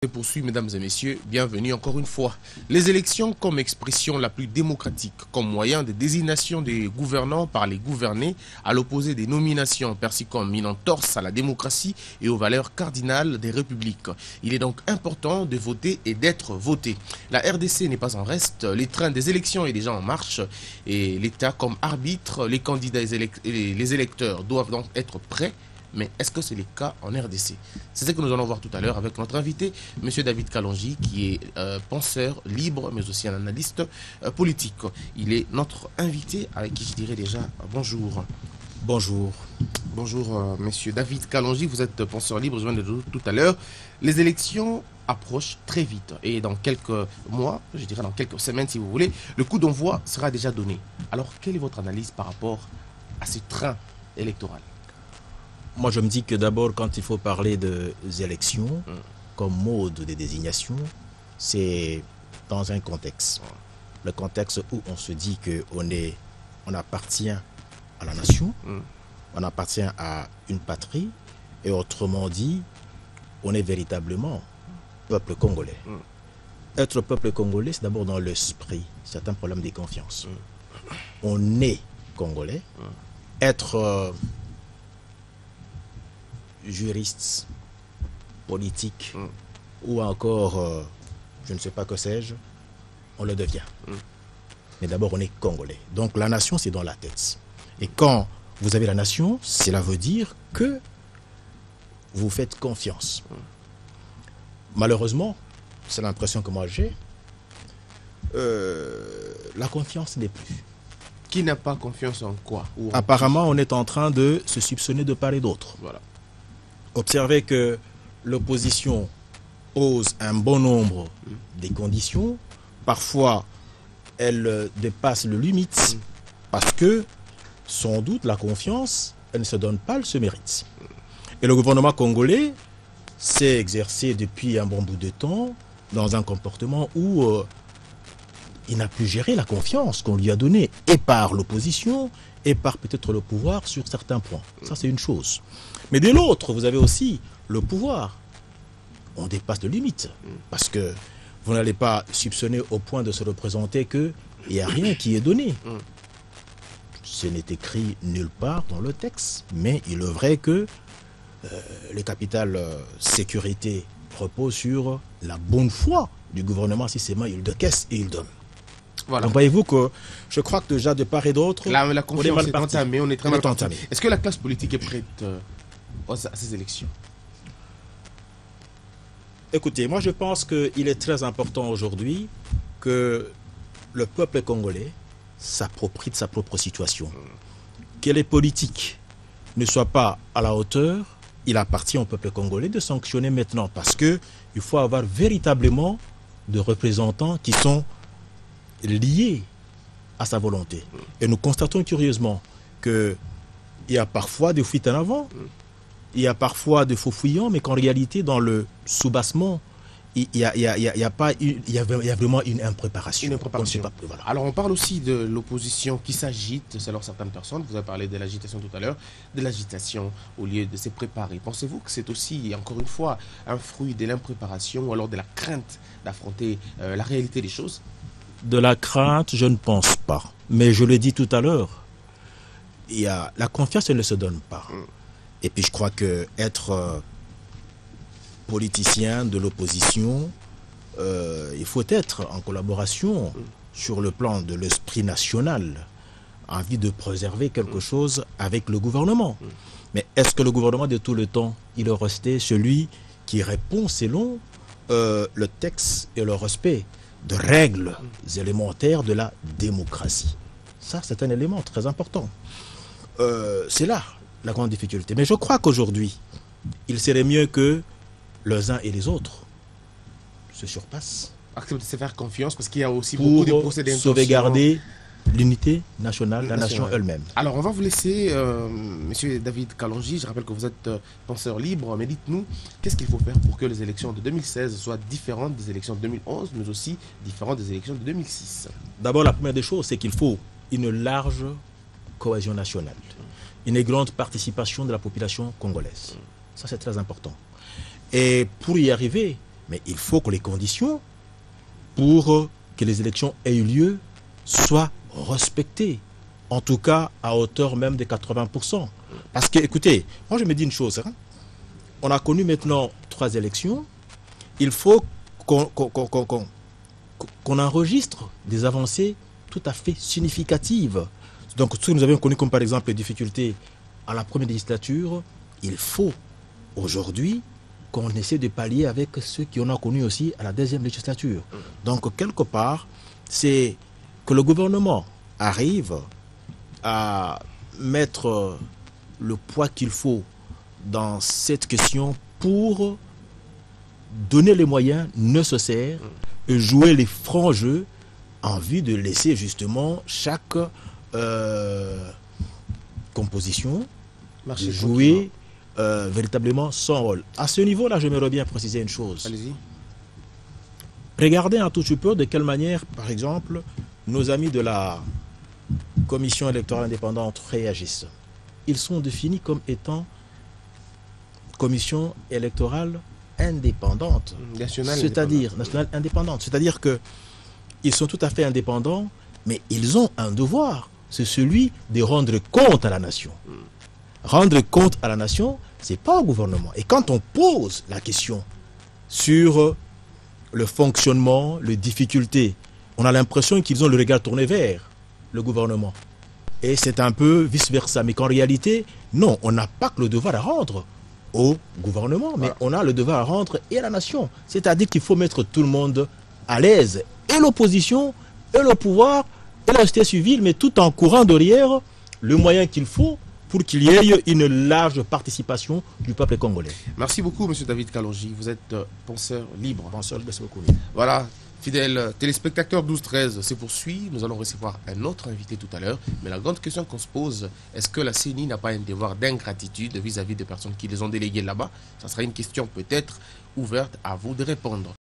Poursuit, mesdames et messieurs, bienvenue encore une fois. Les élections comme expression la plus démocratique, comme moyen de désignation des gouvernants par les gouvernés, à l'opposé des nominations perçues comme une entorse à la démocratie et aux valeurs cardinales des républiques. Il est donc important de voter et d'être voté. La RDC n'est pas en reste, les trains des élections est déjà en marche et l'État comme arbitre, les candidats et les électeurs doivent donc être prêts. Mais est-ce que c'est le cas en RDC? C'est ce que nous allons voir tout à l'heure avec notre invité, M. David Kalonji, qui est penseur libre, mais aussi un analyste politique. Il est notre invité, avec qui je dirais déjà bonjour. Bonjour. Bonjour, M. David Kalonji, vous êtes penseur libre, je viens de le dire tout à l'heure. Les élections approchent très vite et dans quelques mois, je dirais dans quelques semaines si vous voulez, le coup d'envoi sera déjà donné. Alors, quelle est votre analyse par rapport à ce train électoral? Moi, je me dis que d'abord, quand il faut parler des élections, comme mode de désignation, c'est dans un contexte. Le contexte où on se dit qu'on appartient à la nation, on appartient à une patrie, et autrement dit, on est véritablement peuple congolais. Être peuple congolais, c'est d'abord dans l'esprit. C'est un problème de confiance. On est congolais. Être juriste, politique, ou encore, je ne sais pas que sais-je, on le devient. Mais d'abord, on est congolais. Donc la nation, c'est dans la tête. Et quand vous avez la nation, cela veut dire que vous faites confiance. Malheureusement, c'est l'impression que moi j'ai, la confiance n'est plus. Qui n'a pas confiance en quoi? Apparemment, on est en train de se soupçonner de part et d'autre. Voilà. Observez que l'opposition pose un bon nombre des conditions. Parfois, elle dépasse le limite parce que, sans doute, la confiance, elle ne se donne pas, elle se mérite. Et le gouvernement congolais s'est exercé depuis un bon bout de temps dans un comportement où il n'a pu gérer la confiance qu'on lui a donnée, et par l'opposition, et par peut-être le pouvoir sur certains points. Ça, c'est une chose. Mais de l'autre, vous avez aussi le pouvoir. On dépasse de limites. Parce que vous n'allez pas soupçonner au point de se représenter qu'il n'y a rien qui est donné. Ce n'est écrit nulle part dans le texte. Mais il est vrai que le capital sécurité repose sur la bonne foi du gouvernement. Si c'est moi, il décaisse et il donne. Voilà. Donc voyez-vous que je crois que déjà de part et d'autre, la confiance est entamée, on est très mal parti. entamé. Est-ce que la classe politique est prête à ces élections? Écoutez, moi je pense qu'il est très important aujourd'hui que le peuple congolais s'approprie de sa propre situation. Que les politiques ne soient pas à la hauteur, il appartient au peuple congolais de sanctionner maintenant parce qu'il faut avoir véritablement des représentants qui sont liés à sa volonté. Et nous constatons curieusement qu'il y a parfois des fuites en avant, il y a parfois des faux fouillants, mais qu'en réalité, dans le soubassement, il y a vraiment une impréparation. Une impréparation. Pas, voilà. Alors on parle aussi de l'opposition qui s'agite, selon certaines personnes, vous avez parlé de l'agitation tout à l'heure, de l'agitation au lieu de se préparer. Pensez-vous que c'est aussi, encore une fois, un fruit de l'impréparation ou alors de la crainte d'affronter la réalité des choses? De la crainte, je ne pense pas. Mais je l'ai dit tout à l'heure, la confiance, elle ne se donne pas. Et puis je crois que être politicien de l'opposition, il faut être en collaboration sur le plan de l'esprit national, envie de préserver quelque chose avec le gouvernement. Mais est-ce que le gouvernement de tout le temps, il est resté celui qui répond selon le texte et le respect de règles élémentaires de la démocratie? Ça, c'est un élément très important. C'est là la grande difficulté. Mais je crois qu'aujourd'hui, il serait mieux que les uns et les autres se surpassent. Accepter de se faire confiance parce qu'il y a aussi beaucoup de procédés pour sauvegarder l'unité nationale, la nation elle-même. Alors on va vous laisser, Monsieur David Kalonji, je rappelle que vous êtes penseur libre, mais dites-nous, qu'est-ce qu'il faut faire pour que les élections de 2016 soient différentes des élections de 2011, mais aussi différentes des élections de 2006? D'abord, la première des choses, c'est qu'il faut une large cohésion nationale, une grande participation de la population congolaise. Ça, c'est très important. Et pour y arriver, Mais il faut que les conditions pour que les élections aient eu lieu soient respectées. En tout cas, à hauteur même de 80%. Parce que, écoutez, moi je me dis une chose. Hein. On a connu maintenant 3 élections. Il faut qu'on enregistre des avancées tout à fait significatives. Donc, ce que nous avions connu comme par exemple les difficultés à la première législature, il faut aujourd'hui qu'on essaie de pallier avec ceux qui en ont connu aussi à la deuxième législature. Donc, quelque part, c'est que le gouvernement arrive à mettre le poids qu'il faut dans cette question pour donner les moyens nécessaires et jouer les francs jeux en vue de laisser justement chaque composition de jouer véritablement son rôle. À ce niveau-là, j'aimerais bien préciser une chose. Allez-y. Regardez un tout petit peu de quelle manière, par exemple, nos amis de la Commission électorale indépendante réagissent. Ils sont définis comme étant commission électorale indépendante, c'est-à-dire nationale indépendante. C'est-à-dire que ils sont tout à fait indépendants, mais ils ont un devoir, c'est celui de rendre compte à la nation. Rendre compte à la nation, c'est pas au gouvernement. Et quand on pose la question sur le fonctionnement, les difficultés, on a l'impression qu'ils ont le regard tourné vers le gouvernement. Et c'est un peu vice-versa. Mais qu'en réalité, non, on n'a pas que le devoir à rendre au gouvernement, mais on a le devoir à rendre et à la nation. C'est-à-dire qu'il faut mettre tout le monde à l'aise, et l'opposition, et le pouvoir, et la société civile, mais tout en courant derrière le moyen qu'il faut pour qu'il y ait une large participation du peuple congolais. Merci beaucoup, M. David Kalonji. Vous êtes penseur libre. Penseur, merci beaucoup. Voilà, fidèles téléspectateurs 12-13 se poursuit. Nous allons recevoir un autre invité tout à l'heure. Mais la grande question qu'on se pose, est-ce que la CENI n'a pas un devoir d'ingratitude vis-à-vis des personnes qui les ont déléguées là-bas? Ça sera une question peut-être ouverte à vous de répondre.